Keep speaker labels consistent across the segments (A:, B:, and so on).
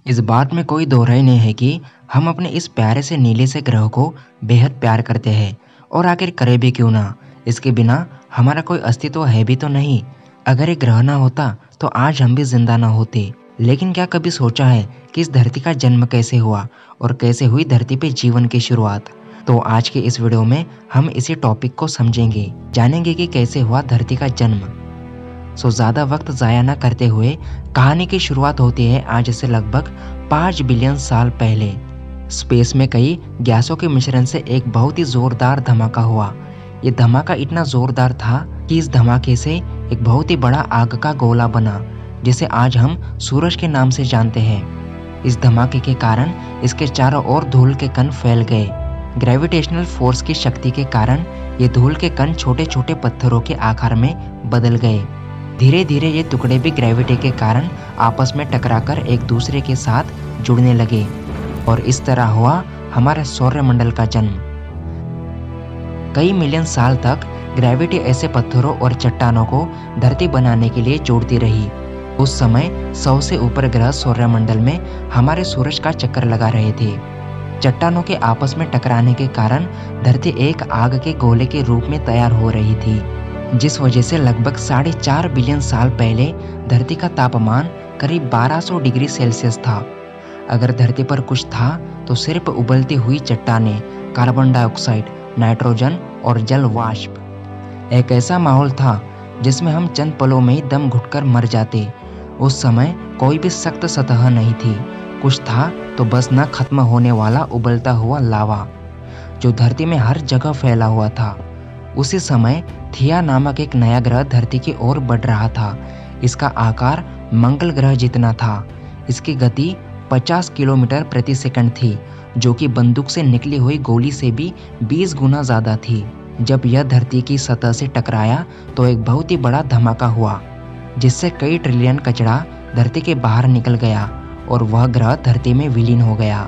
A: इस बात में कोई दो राय नहीं है कि हम अपने इस प्यारे से नीले से ग्रह को बेहद प्यार करते हैं। और आखिर करें भी क्यों ना, इसके बिना हमारा कोई अस्तित्व है भी तो नहीं। अगर ये ग्रह ना होता तो आज हम भी जिंदा ना होते। लेकिन क्या कभी सोचा है कि इस धरती का जन्म कैसे हुआ और कैसे हुई धरती पे जीवन की शुरुआत? तो आज के इस वीडियो में हम इसी टॉपिक को समझेंगे, जानेंगे कि कैसे हुआ धरती का जन्म। ज़्यादा वक्त ज़ाया न करते हुए कहानी की शुरुआत होती है आज से लगभग 5 बिलियन साल पहले। स्पेस में कई गैसों के मिश्रण से एक बहुत ही जोरदार धमाका हुआ। ये धमाका इतना जोरदार था कि इस धमाके से एक बहुत ही बड़ा आग का गोला बना, जिसे आज हम सूरज के नाम से जानते हैं। इस धमाके के कारण इसके चारों ओर धूल के कण फैल गए। ग्रेविटेशनल फोर्स की शक्ति के कारण ये धूल के कण छोटे छोटे पत्थरों के आकार में बदल गए। धीरे धीरे ये टुकड़े भी ग्रेविटी के कारण आपस में टकराकर एक दूसरे के साथ जुड़ने लगे और इस तरह हुआ हमारे सौरमंडल का जन्म। कई मिलियन साल तक ग्रेविटी ऐसे पत्थरों और चट्टानों को धरती बनाने के लिए जोड़ती रही। उस समय 100 से ऊपर ग्रह सौरमंडल में हमारे सूरज का चक्कर लगा रहे थे। चट्टानों के आपस में टकराने के कारण धरती एक आग के गोले के रूप में तैयार हो रही थी, जिस वजह से लगभग 4.5 बिलियन साल पहले धरती का तापमान करीब 1200 डिग्री सेल्सियस था। अगर धरती पर कुछ था तो सिर्फ उबलती हुई चट्टानें, कार्बन डाइऑक्साइड, नाइट्रोजन और जल वाष्प। एक ऐसा माहौल था जिसमें हम चंद पलों में ही दम घुटकर मर जाते। उस समय कोई भी सख्त सतह नहीं थी, कुछ था तो बस न खत्म होने वाला उबलता हुआ लावा जो धरती में हर जगह फैला हुआ था। उसी समय थिया नामक एक नया ग्रह धरती की ओर बढ़ रहा था। इसका आकार मंगल ग्रह जितना था। इसकी गति 50 किलोमीटर प्रति सेकंड थी, जो कि बंदूक से निकली हुई गोली से भी 20 गुना ज्यादा थी। जब यह धरती की सतह से टकराया तो एक बहुत ही बड़ा धमाका हुआ, जिससे कई ट्रिलियन कचरा धरती के बाहर निकल गया और वह ग्रह धरती में विलीन हो गया।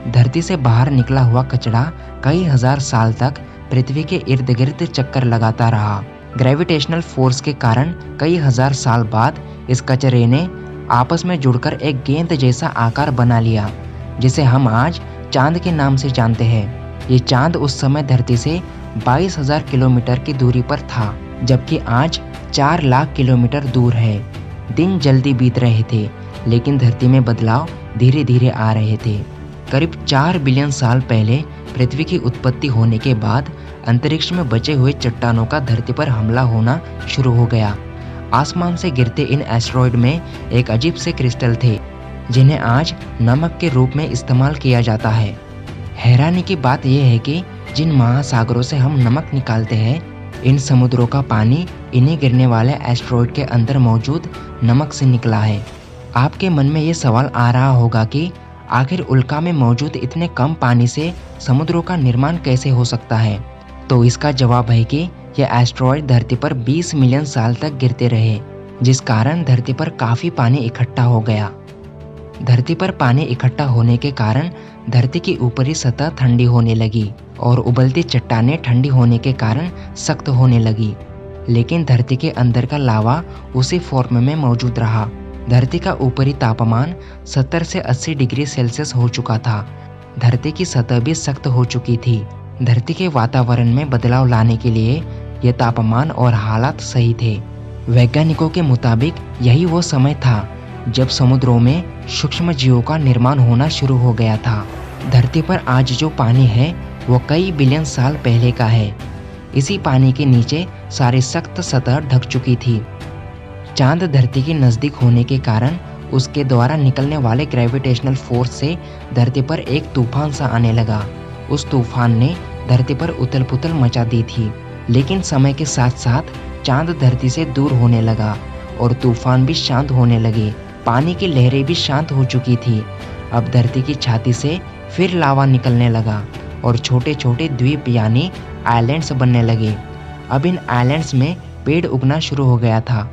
A: धरती से बाहर निकला हुआ कचरा कई हजार साल तक पृथ्वी के इर्द गिर्द चक्कर लगाता रहा। ग्रेविटेशनल फोर्स के कारण कई हजार साल बाद इस कचरे ने आपस में जुड़कर एक गेंद जैसा आकार बना लिया, जिसे हम आज चांद के नाम से जानते हैं। ये चांद उस समय धरती से 22,000 किलोमीटर की दूरी पर था, जबकि आज 4 लाख किलोमीटर दूर है। दिन जल्दी बीत रहे थे, लेकिन धरती में बदलाव धीरे धीरे आ रहे थे। करीब 4 बिलियन साल पहले पृथ्वी की उत्पत्ति होने के बाद अंतरिक्ष में बचे हुए चट्टानों का धरती पर हमला होना शुरू हो गया। आसमान से गिरते इन एस्टेरॉयड में एक अजीब से क्रिस्टल थे, जिन्हें आज नमक के रूप में इस्तेमाल किया जाता है। हैरानी की बात यह है कि जिन महासागरों से हम नमक निकालते हैं, इन समुद्रों का पानी इन्हीं गिरने वाले एस्टेरॉयड के अंदर मौजूद नमक से निकला है। आपके मन में ये सवाल आ रहा होगा कि आखिर उल्का में मौजूद इतने कम पानी से समुद्रों का निर्माण कैसे हो सकता है? तो इसका जवाब है कि यह एस्टेरॉयड धरती पर 20 मिलियन साल तक गिरते रहे, जिस कारण धरती पर काफी पानी इकट्ठा हो गया। धरती पर पानी इकट्ठा होने के कारण धरती की ऊपरी सतह ठंडी होने लगी और उबलती चट्टानें ठंडी होने के कारण सख्त होने लगी। लेकिन धरती के अंदर का लावा उसी फॉर्म में मौजूद रहा। धरती का ऊपरी तापमान 70 से 80 डिग्री सेल्सियस हो चुका था। धरती की सतह भी सख्त हो चुकी थी। धरती के वातावरण में बदलाव लाने के लिए यह तापमान और हालात सही थे। वैज्ञानिकों के मुताबिक यही वो समय था जब समुद्रों में सूक्ष्म जीवों का निर्माण होना शुरू हो गया था। धरती पर आज जो पानी है वो कई बिलियन साल पहले का है। इसी पानी के नीचे सारी सख्त सतह ढक चुकी थी। चांद धरती के नजदीक होने के कारण उसके द्वारा निकलने वाले ग्रेविटेशनल फोर्स से धरती पर एक तूफान सा आने लगा। उस तूफान ने धरती पर उथल पुथल मचा दी थी। लेकिन समय के साथ साथ चांद धरती से दूर होने लगा और तूफान भी शांत होने लगे। पानी की लहरें भी शांत हो चुकी थी। अब धरती की छाती से फिर लावा निकलने लगा और छोटे छोटे द्वीप यानी आइलैंड्स बनने लगे। अब इन आइलैंड्स में पेड़ उगना शुरू हो गया था,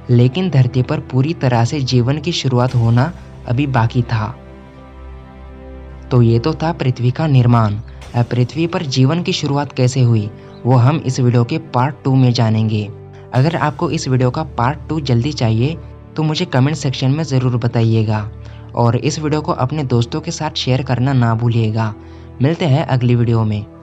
A: लेकिन धरती पर पूरी तरह से जीवन की शुरुआत होना अभी बाकी था। तो ये तो था पृथ्वी का निर्माण। अब पृथ्वी पर जीवन की शुरुआत कैसे हुई वो हम इस वीडियो के पार्ट 2 में जानेंगे। अगर आपको इस वीडियो का पार्ट 2 जल्दी चाहिए तो मुझे कमेंट सेक्शन में ज़रूर बताइएगा और इस वीडियो को अपने दोस्तों के साथ शेयर करना ना भूलिएगा। मिलते हैं अगली वीडियो में।